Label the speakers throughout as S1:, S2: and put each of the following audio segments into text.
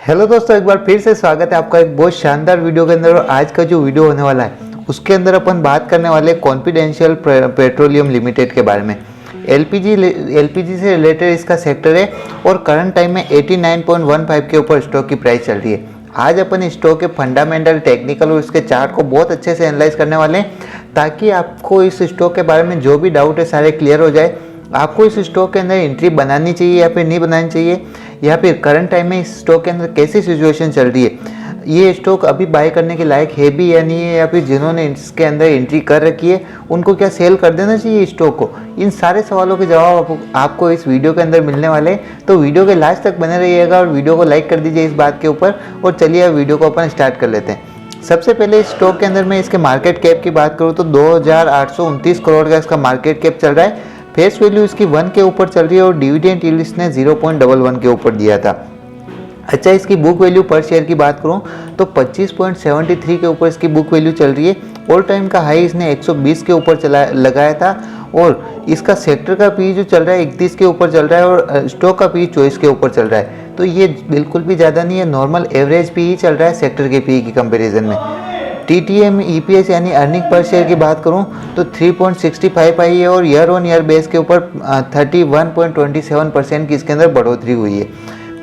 S1: Hello दोस्तों, एक बार फिर से स्वागत है आपका एक बहुत शानदार वीडियो के अंदर। और आज का जो वीडियो होने वाला है उसके अंदर अपन बात करने वाले कॉन्फिडेंशियल पेट्रोलियम लिमिटेड के बारे में। एलपीजी से रिलेटेड इसका सेक्टर है और करंट टाइम में 89.15 के ऊपर स्टॉक की प्राइस चल रही है। आज अपन इस स्टॉक के फंडामेंटल, टेक्निकल और इसके चार्ट को बहुत अच्छे से एनालाइज करने वाले हैं ताकि आपको इस स्टॉक के बारे में जो भी डाउट है सारे क्लियर हो जाए। आपको इस स्टॉक के अंदर एंट्री बनानी चाहिए या फिर नहीं बनानी चाहिए, या फिर करंट टाइम में इस स्टॉक के अंदर कैसी सिचुएशन चल रही है, ये स्टॉक अभी बाय करने के लायक है भी या नहीं है, या फिर जिन्होंने इसके अंदर एंट्री कर रखी है उनको क्या सेल कर देना चाहिए इस स्टॉक को। इन सारे सवालों के जवाब आपको इस वीडियो के अंदर मिलने वाले हैं, तो वीडियो के लास्ट तक बने रहिएगा और वीडियो को लाइक कर दीजिए इस बात के ऊपर। और चलिए अब वीडियो को अपन स्टार्ट कर लेते हैं। सबसे पहले इस स्टॉक के अंदर मैं इसके मार्केट कैप की बात करूँ तो 2829 करोड़ का इसका मार्केट कैप चल रहा है। फेस वैल्यू इसकी 1 के ऊपर चल रही है और डिविडेंड यील्ड इसने 0.11 के ऊपर दिया था। अच्छा, इसकी बुक वैल्यू पर शेयर की बात करूं तो 25.73 के ऊपर इसकी बुक वैल्यू चल रही है। ऑल टाइम का हाई इसने 120 के ऊपर लगाया था और इसका सेक्टर का पी जो चल रहा है 31 के ऊपर चल रहा है और स्टॉक का पी 24 के ऊपर चल रहा है। तो ये बिल्कुल भी ज़्यादा नहीं है, नॉर्मल एवरेज पी ही चल रहा है सेक्टर के पी की कंपेरिजन में। TTM EPS यानी अर्निंग पर शेयर की बात करूं तो 3.65 आई है और ईयर ऑन ईयर बेस के ऊपर 31.27% की इसके अंदर बढ़ोतरी हुई है।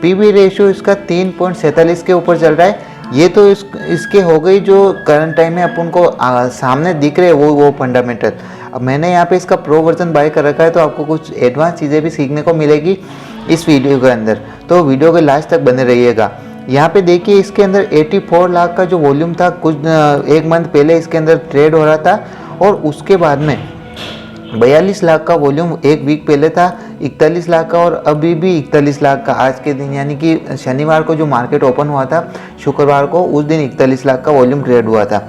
S1: PB रेशियो इसका 3.47 के ऊपर चल रहा है। ये तो इसके हो गई जो करंट टाइम में अपन को सामने दिख रहे हैं वो फंडामेंटल। अब मैंने यहाँ पे इसका प्रो वर्जन बाय कर रखा है तो आपको कुछ एडवांस चीज़ें भी सीखने को मिलेगी इस वीडियो के अंदर, तो वीडियो के लास्ट तक बने रहिएगा। यहाँ पे देखिए इसके अंदर 84 लाख का जो वॉल्यूम था कुछ एक मंथ पहले इसके अंदर ट्रेड हो रहा था और उसके बाद में 42 लाख का वॉल्यूम एक वीक पहले था, 41 लाख का और अभी भी 41 लाख का आज के दिन, यानी कि शनिवार को जो मार्केट ओपन हुआ था शुक्रवार को, उस दिन 41 लाख का वॉल्यूम ट्रेड हुआ था।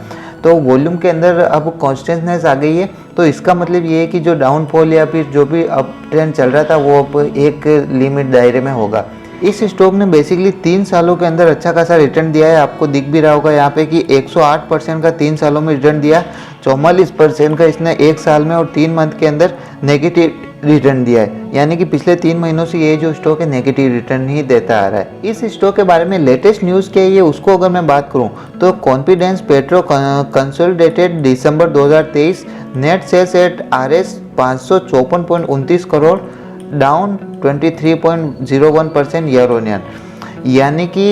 S1: तो वॉल्यूम के अंदर अब कॉन्स्टेंटनेस आ गई है, तो इसका मतलब ये है कि जो डाउनफॉल या फिर जो भी अप ट्रेंड चल रहा था वो अब एक लिमिट दायरे में होगा। इस स्टॉक ने बेसिकली 3 सालों के अंदर अच्छा खासा रिटर्न दिया है। आपको दिख भी रहा होगा यहाँ पे कि 108% का 3 सालों में रिटर्न दिया, 44% का इसने 1 साल में और 3 मंथ के अंदर नेगेटिव रिटर्न दिया है। यानी कि पिछले 3 महीनों से ये जो स्टॉक है नेगेटिव रिटर्न ही देता आ रहा है। इस स्टॉक के बारे में लेटेस्ट न्यूज़ क्या है उसको अगर मैं बात करूँ तो कॉन्फिडेंस पेट्रो कंसोलिडेटेड दिसंबर 2023 net sales at RS 554.29 crore, down 23.01% year on year. यानी कि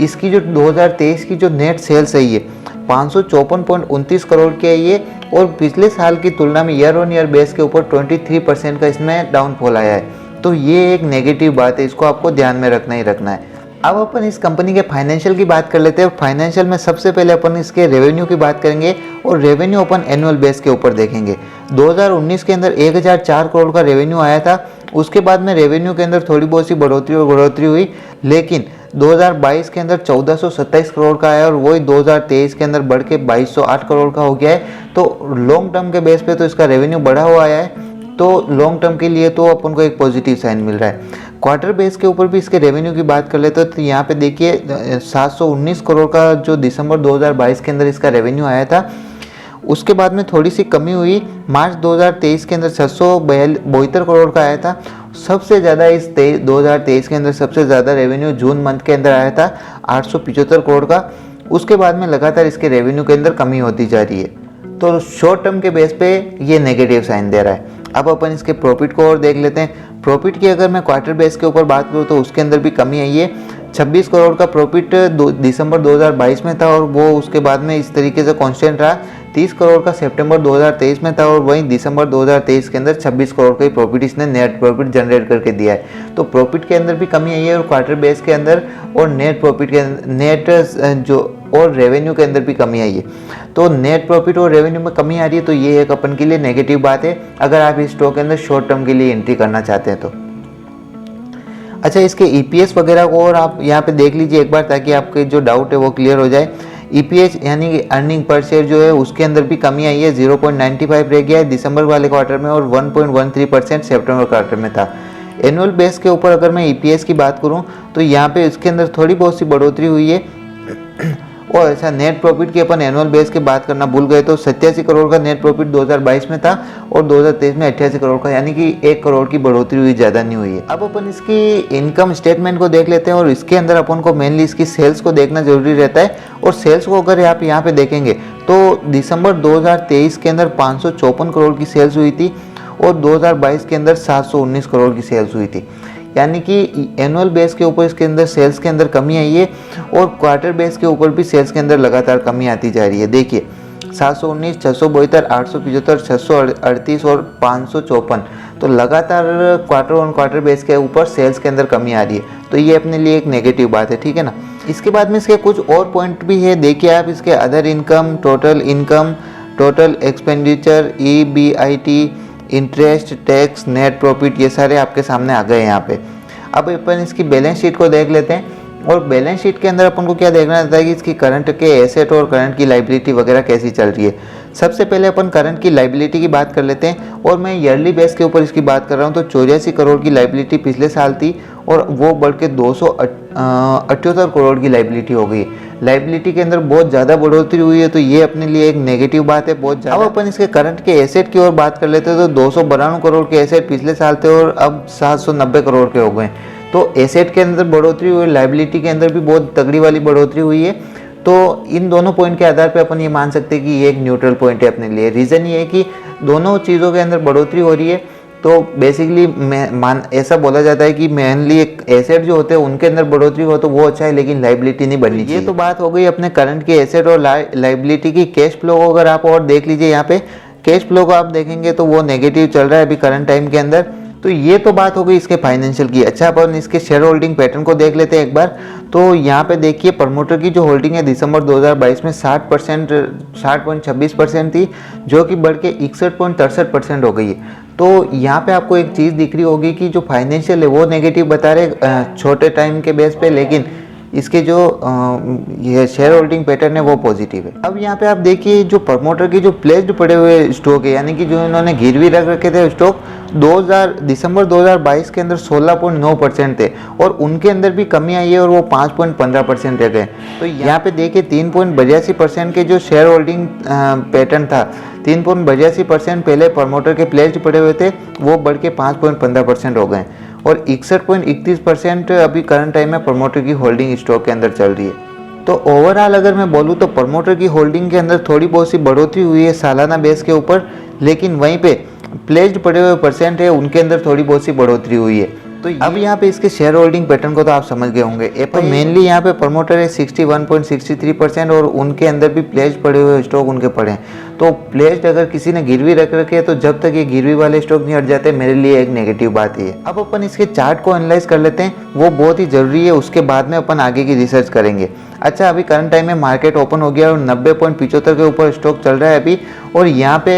S1: इसकी जो 2023 की जो नेट सेल्स है ये 554.29 करोड़ की है ये, और पिछले साल की तुलना में ईयर ऑन ईयर बेस के ऊपर 23% का इसमें डाउनफॉल आया है। तो ये एक नेगेटिव बात है, इसको आपको ध्यान में रखना ही रखना है। अब अपन इस कंपनी के फाइनेंशियल की बात कर लेते हैं। फाइनेंशियल में सबसे पहले अपन इसके रेवेन्यू की बात करेंगे और रेवेन्यू अपन एनुअल बेस के ऊपर देखेंगे। 2019 के अंदर 1004 करोड़ का रेवेन्यू आया था। उसके बाद में रेवेन्यू के अंदर थोड़ी बहुत सी बढ़ोतरी हुई, लेकिन 2022 के अंदर 1427 करोड़ का आया और वही 2023 के अंदर बढ़ के 2208 करोड़ का हो गया है। तो लॉन्ग टर्म के बेस पे तो इसका रेवेन्यू बढ़ा हुआ आया है, तो लॉन्ग टर्म के लिए तो अपन को एक पॉजिटिव साइन मिल रहा है। क्वार्टर बेस के ऊपर भी इसके रेवेन्यू की बात कर लेते तो यहाँ पे देखिए 719 करोड़ का जो दिसंबर 2022 के अंदर इसका रेवेन्यू आया था। उसके बाद में थोड़ी सी कमी हुई, मार्च 2023 के अंदर 772 करोड़ का आया था। सबसे ज़्यादा इस 2023 के अंदर सबसे ज़्यादा रेवेन्यू जून मंथ के अंदर आया था 875 करोड़ का। उसके बाद में लगातार इसके रेवेन्यू के अंदर कमी होती जा रही है, तो शॉर्ट टर्म के बेस पे ये नेगेटिव साइन दे रहा है। अब अपन इसके प्रॉफिट को और देख लेते हैं। प्रॉफिट की अगर मैं क्वार्टर बेस के ऊपर बात करूँ तो उसके अंदर भी कमी आई है। 26 करोड़ का प्रॉफिट दिसंबर 2022 में था और वो उसके बाद में इस तरीके से कांस्टेंट रहा। 30 करोड़ का सितंबर 2023 में था और वहीं दिसंबर 2023 के अंदर 26 करोड़ का ही प्रॉफिट इसने नेट प्रॉफिट जनरेट करके दिया है। तो प्रॉफिट के अंदर भी कमी आई है और क्वार्टर बेस के अंदर और नेट प्रॉफिट के नेट जो और रेवेन्यू के अंदर भी कमी आई है। तो नेट प्रॉफिट और रेवेन्यू में कमी आ रही है, तो ये एक अपन के लिए नेगेटिव बात है अगर आप इस स्टॉक के अंदर शॉर्ट टर्म के लिए एंट्री करना चाहते हैं तो। अच्छा, इसके EPS वगैरह को और आप यहाँ पे देख लीजिए एक बार ताकि आपके जो डाउट है वो क्लियर हो जाए। EPS यानी कि अर्निंग पर शेयर जो है उसके अंदर भी कमी आई है, 0.95 रह गया है दिसंबर वाले क्वार्टर में और 1.13% सितंबर क्वार्टर में था। एनुअल बेस के ऊपर अगर मैं EPS की बात करूँ तो यहाँ पे इसके अंदर थोड़ी बहुत सी बढ़ोतरी हुई है। और अच्छा नेट प्रॉफिट की अपन एनुअल बेस की बात करना भूल गए, तो 87 करोड़ का नेट प्रॉफिट 2022 में था और 2023 में 88 करोड़ का, यानी कि 1 करोड़ की बढ़ोतरी हुई, ज़्यादा नहीं हुई है। अब अपन इसकी इनकम स्टेटमेंट को देख लेते हैं और इसके अंदर अपन को मेनली इसकी सेल्स को देखना जरूरी रहता है। और सेल्स को अगर आप यहाँ पे देखेंगे तो दिसंबर 2023 के अंदर 554 करोड़ की सेल्स हुई थी और 2022 के अंदर 719 करोड़ की सेल्स हुई थी, यानी कि एनुअल बेस के ऊपर इसके अंदर सेल्स के अंदर कमी आई है और क्वार्टर बेस के ऊपर भी सेल्स के अंदर लगातार कमी आती जा रही है। देखिए 719, 672, 875, 638 और 554, तो लगातार क्वार्टर ऑन क्वार्टर बेस के ऊपर सेल्स के अंदर कमी आ रही है, तो ये अपने लिए एक नेगेटिव बात है, ठीक है ना। इसके बाद में इसके कुछ और पॉइंट भी है, देखिए आप इसके other income, total expenditure, EBIT, interest, tax, net profit, ये सारे आपके सामने आ गए यहाँ पे। अब अपन इसकी बैलेंस शीट को देख लेते हैं और बैलेंस शीट के अंदर अपन को क्या देखना रहता है कि इसकी करंट के एसेट और करंट की लाइबिलिटी वगैरह कैसी चल रही है। सबसे पहले अपन करंट की लाइबिलिटी की बात कर लेते हैं और मैं ईयरली बेस के ऊपर इसकी बात कर रहा हूँ। तो 84 करोड़ की लाइबिलिटी पिछले साल थी और वो बढ़ के 278 करोड़ की लाइबिलिटी हो गई। लाइबिलिटी के अंदर बहुत ज़्यादा बढ़ोतरी हुई है, तो ये अपने लिए एक नेगेटिव बात है बहुत ज़्यादा। अब अपन इसके करंट के एसेट की ओर बात कर लेते हैं तो 292 करोड़ के एसेट पिछले साल थे और अब 790 करोड़ के हो गए। तो एसेट के अंदर बढ़ोतरी हुई, लाइबिलिटी के अंदर भी बहुत तगड़ी वाली बढ़ोतरी हुई है। तो इन दोनों पॉइंट के आधार पे अपन ये मान सकते हैं कि ये एक न्यूट्रल पॉइंट है अपने लिए। रीज़न ये है कि दोनों चीज़ों के अंदर बढ़ोतरी हो रही है, तो बेसिकली ऐसा बोला जाता है कि मेनली एक एसेट जो होते हैं उनके अंदर बढ़ोतरी हो तो वो अच्छा है, लेकिन लाइबिलिटी नहीं बढ़नी चाहिए। ये तो बात हो गई अपने करंट के एसेट और लाइबिलिटी की। कैश फ्लो को अगर आप और देख लीजिए, यहाँ पे कैश फ्लो को आप देखेंगे तो वो नेगेटिव चल रहा है अभी करंट टाइम के अंदर। तो ये तो बात हो गई इसके फाइनेंशियल की। अच्छा, अपन इसके शेयर होल्डिंग पैटर्न को देख लेते हैं एक बार। तो यहाँ पे देखिए प्रमोटर की जो होल्डिंग है दिसंबर 2022 में 60.26% थी, जो कि बढ़ के 61.63% हो गई है। तो यहाँ पे आपको एक चीज़ दिख रही होगी कि जो फाइनेंशियल है वो नेगेटिव बता रहे छोटे टाइम के बेस पे, लेकिन इसके जो ये शेयर होल्डिंग पैटर्न है वो पॉजिटिव है। अब यहाँ पे आप देखिए जो प्रमोटर की जो प्लेस्ड पड़े हुए स्टॉक है, यानी कि जो इन्होंने गिरवी रख रखे थे स्टॉक, दिसंबर 2022 के अंदर 16.9% थे और उनके अंदर भी कमी आई है और वो 5.15% रह गए। तो यहाँ पे देखिए 3.82% के जो शेयर होल्डिंग पैटर्न था, 3.82% पहले प्रमोटर के प्लेस्ड पड़े हुए थे, वो बढ़ के 5.15% हो गए और 61.31% अभी करंट टाइम में प्रमोटर की होल्डिंग स्टॉक के अंदर चल रही है। तो ओवरऑल अगर मैं बोलूँ तो प्रमोटर की होल्डिंग के अंदर थोड़ी बहुत सी बढ़ोतरी हुई है सालाना बेस के ऊपर, लेकिन वहीं पे प्लेस्ड पड़े हुए परसेंट है उनके अंदर थोड़ी बहुत सी बढ़ोतरी हुई है। तो अब यहाँ पे इसके शेयर होल्डिंग पैटर्न को तो आप समझ गए होंगे। तो मेनली यहाँ पे प्रमोटर है 61.63% और उनके अंदर भी प्लेस्ड पड़े हुए स्टॉक उनके पड़े हैं। तो प्लेस्ड अगर किसी ने गिरवी रख रखे है तो जब तक ये गिरवी वाले स्टॉक नहीं हट जाते, मेरे लिए एक नेगेटिव बात ही है। अब अपन इसके चार्ट को एनालाइज कर लेते हैं, वो बहुत ही जरूरी है, उसके बाद में अपन आगे की रिसर्च करेंगे। अच्छा, अभी करंट टाइम में मार्केट ओपन हो गया और 90.75 के ऊपर स्टॉक चल रहा है अभी। और यहाँ पे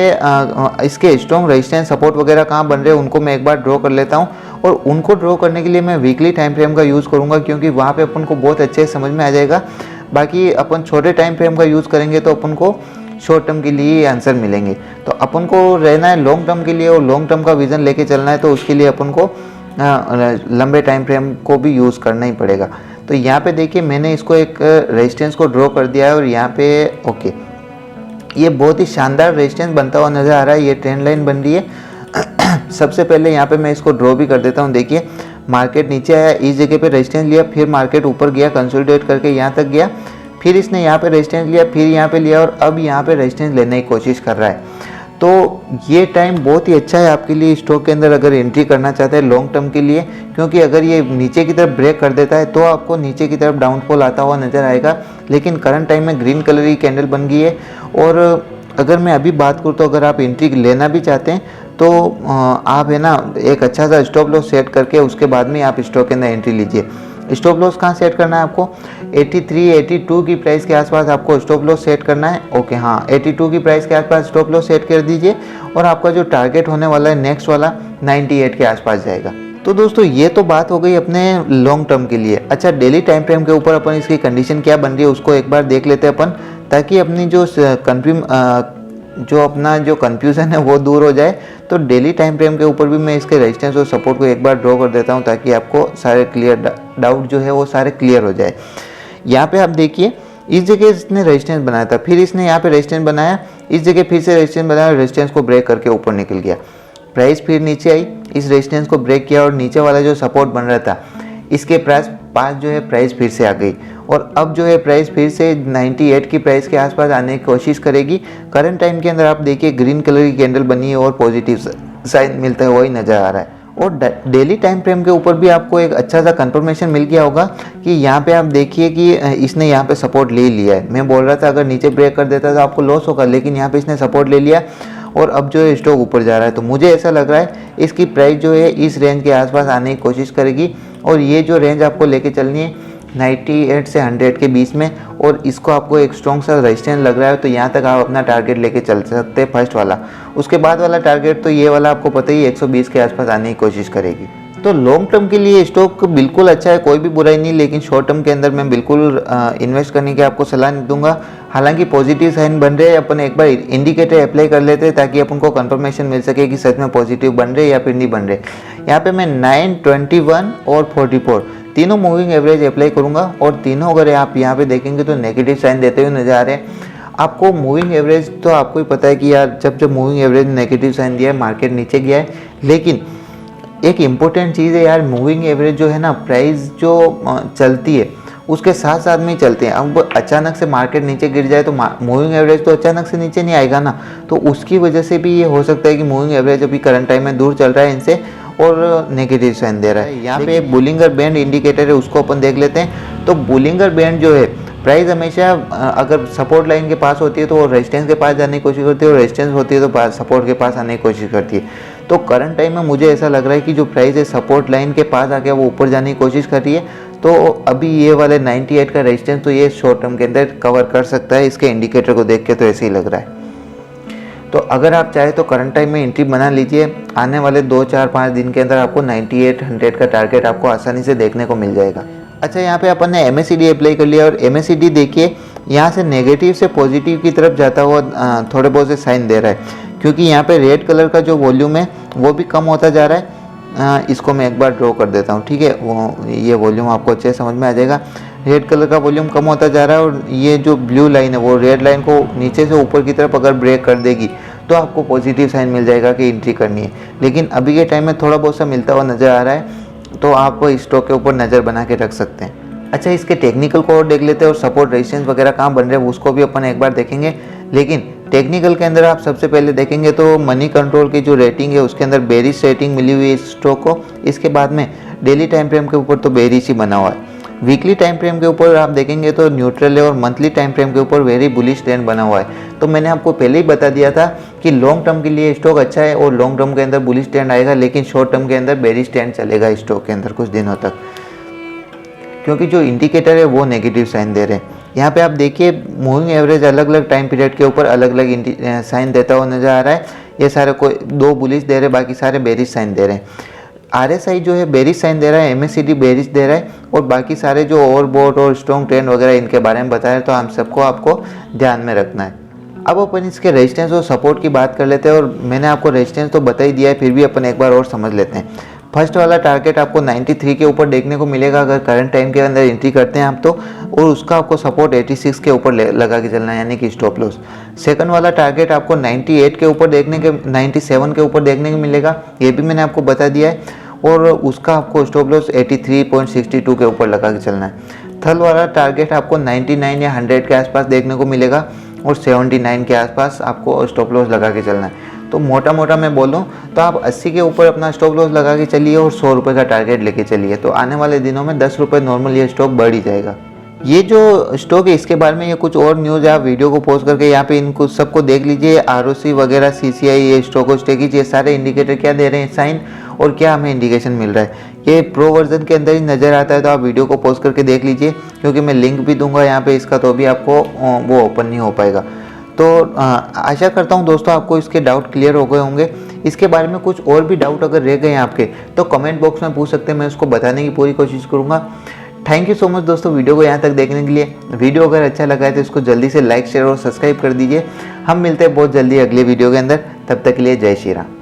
S1: इसके स्ट्रॉन्ग रेजिस्टेंस सपोर्ट वगैरह कहाँ बन रहे हैं उनको मैं एक बार ड्रॉ कर लेता हूँ। और उनको ड्रॉ करने के लिए मैं वीकली टाइम फ्रेम का यूज़ करूँगा, क्योंकि वहाँ पे अपन को बहुत अच्छे समझ में आ जाएगा। बाकी अपन छोटे टाइम फ्रेम का यूज़ करेंगे तो अपन को शॉर्ट टर्म के लिए आंसर मिलेंगे। तो अपन को रहना है लॉन्ग टर्म के लिए और लॉन्ग टर्म का विजन लेके चलना है, तो उसके लिए अपन को लंबे टाइम फ्रेम को भी यूज़ करना ही पड़ेगा। तो यहाँ पे देखिए मैंने इसको एक रेजिस्टेंस को ड्रॉ कर दिया है और यहाँ पे ओके, ये बहुत ही शानदार रेजिस्टेंस बनता हुआ नज़र आ रहा है। ये ट्रेंड लाइन बन रही है। सबसे पहले यहाँ पे मैं इसको ड्रॉ भी कर देता हूँ। देखिए मार्केट नीचे आया, इस जगह पे रेजिस्टेंस लिया, फिर मार्केट ऊपर गया, कंसोलिडेट करके यहाँ तक गया, फिर इसने यहाँ पे रेजिस्टेंस लिया, फिर यहाँ पे लिया और अब यहाँ पे रेजिस्टेंस लेने की कोशिश कर रहा है। तो ये टाइम बहुत ही अच्छा है आपके लिए स्टॉक के अंदर अगर एंट्री करना चाहते हैं लॉन्ग टर्म के लिए, क्योंकि अगर ये नीचे की तरफ ब्रेक कर देता है तो आपको नीचे की तरफ डाउनफॉल आता हुआ नज़र आएगा। लेकिन करंट टाइम में ग्रीन कलर की कैंडल बन गई है। और अगर मैं अभी बात करूँ तो अगर आप एंट्री लेना भी चाहते हैं तो आप है ना एक अच्छा सा स्टॉप लॉस सेट करके उसके बाद में आप स्टॉक के अंदर एंट्री लीजिए। स्टॉप लॉस कहाँ सेट करना है आपको? 83, 82 की प्राइस के आसपास आपको स्टॉप लॉस सेट करना है। ओके हाँ, 82 की प्राइस के आसपास स्टॉप लॉस सेट कर दीजिए और आपका जो टारगेट होने वाला है नेक्स्ट वाला 98 के आसपास जाएगा। तो दोस्तों ये तो बात हो गई अपने लॉन्ग टर्म के लिए। अच्छा, डेली टाइम फ्रेम के ऊपर अपन इसकी कंडीशन क्या बन रही है उसको एक बार देख लेते हैं अपन, ताकि अपनी जो अपना जो कन्फ्यूज़न है वो दूर हो जाए। तो डेली टाइम फ्रेम के ऊपर भी मैं इसके रेजिस्टेंस और सपोर्ट को एक बार ड्रॉ कर देता हूँ, ताकि आपको सारे क्लियर डाउट जो है वो सारे क्लियर हो जाए। यहाँ पे आप देखिए इस जगह इसने रेजिस्टेंस बनाया था, फिर इसने यहाँ पे रेजिस्टेंस बनाया, इस जगह फिर से रेजिस्टेंस बनाया, रेजिस्टेंस को ब्रेक करके ऊपर निकल गया। प्राइस फिर नीचे आई, इस रेजिस्टेंस को ब्रेक किया और नीचे वाला जो सपोर्ट बन रहा था इसके पास जो है प्राइस फिर से आ गई और अब जो है प्राइस फिर से 98 की प्राइस के आसपास आने की कोशिश करेगी। करंट टाइम के अंदर आप देखिए ग्रीन कलर की कैंडल बनी है और पॉजिटिव साइन मिलता है वही नज़र आ रहा है। और डेली टाइम फ्रेम के ऊपर भी आपको एक अच्छा सा कंफर्मेशन मिल गया होगा कि यहाँ पे आप देखिए कि इसने यहाँ पे सपोर्ट ले लिया है। मैं बोल रहा था अगर नीचे ब्रेक कर देता तो आपको लॉस होगा, लेकिन यहाँ पे इसने सपोर्ट ले लिया और अब जो है स्टॉक ऊपर जा रहा है। तो मुझे ऐसा लग रहा है इसकी प्राइस जो है इस रेंज के आसपास आने की कोशिश करेगी और ये जो रेंज आपको लेके चलनी है 98 से 100 के बीच में, और इसको आपको एक स्ट्रॉन्ग सा रेजिस्टेंस लग रहा है तो यहाँ तक आप अपना टारगेट लेके चल सकते हैं फर्स्ट वाला। उसके बाद वाला टारगेट तो ये वाला आपको पता ही 120 के आसपास आने की कोशिश करेगी। तो लॉन्ग टर्म के लिए स्टॉक बिल्कुल अच्छा है, कोई भी बुराई नहीं, लेकिन शॉर्ट टर्म के अंदर मैं बिल्कुल इन्वेस्ट करने की आपको सलाह नहीं दूंगा। हालांकि पॉजिटिव साइन बन रहे हैं, अपन एक बार इंडिकेटर अप्लाई कर लेते हैं ताकि अपन को कंफर्मेशन मिल सके कि सच में पॉजिटिव बन रहे या फिर नहीं बन रहे। यहाँ पे मैं 9, 21 और 44 तीनों मूविंग एवरेज अप्लाई करूँगा और तीनों अगर आप यहाँ पे देखेंगे तो नेगेटिव साइन देते हुए नजर आ रहे हैं। आपको मूविंग एवरेज तो आपको ही पता है कि यार जब मूविंग एवरेज नेगेटिव साइन दिया है मार्केट नीचे गया है, लेकिन एक इम्पोर्टेंट चीज़ है यार, मूविंग एवरेज जो है ना, प्राइस जो चलती है उसके साथ साथ में ही चलते हैं। अब अचानक से मार्केट नीचे गिर जाए तो मूविंग एवरेज तो अचानक से नीचे नहीं आएगा ना, तो उसकी वजह से भी ये हो सकता है कि मूविंग एवरेज अभी करंट टाइम में दूर चल रहा है इनसे और नेगेटिव साइन दे रहा है। यहाँ पे एक बुलिंगर बैंड इंडिकेटर है, उसको अपन देख लेते हैं। तो बुलिंगर बैंड जो है, प्राइस हमेशा अगर सपोर्ट लाइन के पास होती है तो वो रेजिस्टेंस के पास जाने की कोशिश करती है और रेजिस्टेंस होती है तो सपोर्ट के पास आने की कोशिश करती है। तो करंट टाइम में मुझे ऐसा लग रहा है कि जो प्राइस है सपोर्ट लाइन के पास आके वो ऊपर जाने की कोशिश कर रही है। तो अभी ये वाले 98 का रेजिस्टेंस तो ये शॉर्ट टर्म के अंदर कवर कर सकता है, इसके इंडिकेटर को देख के तो ऐसे ही लग रहा है। तो अगर आप चाहे तो करंट टाइम में एंट्री बना लीजिए, आने वाले 2, 4, 5 दिन के अंदर आपको 98, 100 का टारगेट आपको आसानी से देखने को मिल जाएगा। अच्छा, यहाँ पे अपन ने MACD अप्लाई कर लिया और MACD देखिए यहाँ से नेगेटिव से पॉजिटिव की तरफ जाता हुआ थोड़े बहुत से साइन दे रहा है, क्योंकि यहाँ पे रेड कलर का जो वॉल्यूम है वो भी कम होता जा रहा है। इसको मैं एक बार ड्रॉ कर देता हूँ, ठीक है, ये वॉल्यूम आपको अच्छे से समझ में आ जाएगा। रेड कलर का वॉल्यूम कम होता जा रहा है और ये जो ब्लू लाइन है वो रेड लाइन को नीचे से ऊपर की तरफ अगर ब्रेक कर देगी तो आपको पॉजिटिव साइन मिल जाएगा कि एंट्री करनी है। लेकिन अभी के टाइम में थोड़ा बहुत सा मिलता हुआ नज़र आ रहा है, तो आप स्टॉक के ऊपर नज़र बना के रख सकते हैं। अच्छा, इसके टेक्निकल कोड देख लेते हैं और सपोर्ट रेजिस्टेंस वगैरह कहाँ बन रहे हैं उसको भी अपन एक बार देखेंगे। लेकिन टेक्निकल के अंदर आप सबसे पहले देखेंगे तो मनी कंट्रोल की जो रेटिंग है उसके अंदर बेरिश रेटिंग मिली हुई है इस स्टॉक को। इसके बाद में डेली टाइम फ्रेम के ऊपर तो बेरिश ही बना हुआ है। वीकली टाइम फ्रेम के ऊपर आप देखेंगे तो न्यूट्रल है और मंथली टाइम फ्रेम के ऊपर वेरी बुलिश ट्रेंड बना हुआ है। तो मैंने आपको पहले ही बता दिया था कि लॉन्ग टर्म के लिए स्टॉक अच्छा है और लॉन्ग टर्म के अंदर बुलिश ट्रेंड आएगा, लेकिन शॉर्ट टर्म के अंदर बेरिश ट्रेंड चलेगा स्टॉक के अंदर कुछ दिनों तक, क्योंकि जो इंडिकेटर है वो नेगेटिव साइन दे रहे हैं। यहाँ पे आप देखिए मूविंग एवरेज अलग अलग टाइम पीरियड के ऊपर अलग अलग साइन देता हुआ नजर आ रहा है। ये सारे कोई 2 बुलिश दे रहे हैं, बाकी सारे बेरिश साइन दे रहे हैं। RSI जो है बेरिश साइन दे रहा है, MACD बेरिश दे रहा है और बाकी सारे जो ओवरबॉट और स्ट्रॉन्ग ट्रेंड वगैरह इनके बारे में बताया, तो हम सबको आपको ध्यान में रखना है। अब अपन इसके रेजिस्टेंस और सपोर्ट की बात कर लेते हैं और मैंने आपको रेजिस्टेंस तो बता ही दिया है, फिर भी अपन एक बार और समझ लेते हैं। फर्स्ट वाला टारगेट आपको 93 के ऊपर देखने को मिलेगा अगर करंट टाइम के अंदर एंट्री करते हैं आप तो, और उसका आपको सपोर्ट 86 के ऊपर लगा के चलना है, यानी कि स्टॉप लॉस। सेकंड वाला टारगेट आपको 97 के ऊपर देखने को मिलेगा, ये भी मैंने आपको बता दिया है, और उसका आपको स्टॉप लॉस 83.62 के ऊपर लगा के चलना है। थर्ड वाला टारगेट आपको 99 या 100 के आसपास देखने को मिलेगा और 79 के आसपास आपको स्टॉप लॉस लगा के चलना है। तो मोटा मोटा मैं बोलूँ तो आप 80 के ऊपर अपना स्टॉप लॉस लगा के चलिए और 100 रुपये का टारगेट लेके चलिए, तो आने वाले दिनों में 10 रुपये नॉर्मल ये स्टॉक बढ़ ही जाएगा। ये जो स्टॉक है इसके बारे में ये कुछ और न्यूज़ है, आप वीडियो को पॉज करके यहाँ पे इनको सबको देख लीजिए। ROC वगैरह CCI, ये स्टॉक स्टेकेज, ये सारे इंडिकेटर क्या दे रहे हैं साइन और क्या हमें इंडिकेशन मिल रहा है, ये प्रो वर्जन के अंदर ही नज़र आता है। तो आप वीडियो को पॉज करके देख लीजिए, क्योंकि मैं लिंक भी दूंगा यहाँ पे इसका, तो भी आपको वो ओपन नहीं हो पाएगा। तो आशा करता हूँ दोस्तों आपको इसके डाउट क्लियर हो गए होंगे। इसके बारे में कुछ और भी डाउट अगर रह गए हैं आपके तो कमेंट बॉक्स में पूछ सकते हैं, मैं उसको बताने की पूरी कोशिश करूँगा। थैंक यू सो मच दोस्तों वीडियो को यहाँ तक देखने के लिए। वीडियो अगर अच्छा लगा है तो इसको जल्दी से लाइक, शेयर और सब्सक्राइब कर दीजिए। हम मिलते हैं बहुत जल्दी अगले वीडियो के अंदर, तब तक के लिए जय श्री राम।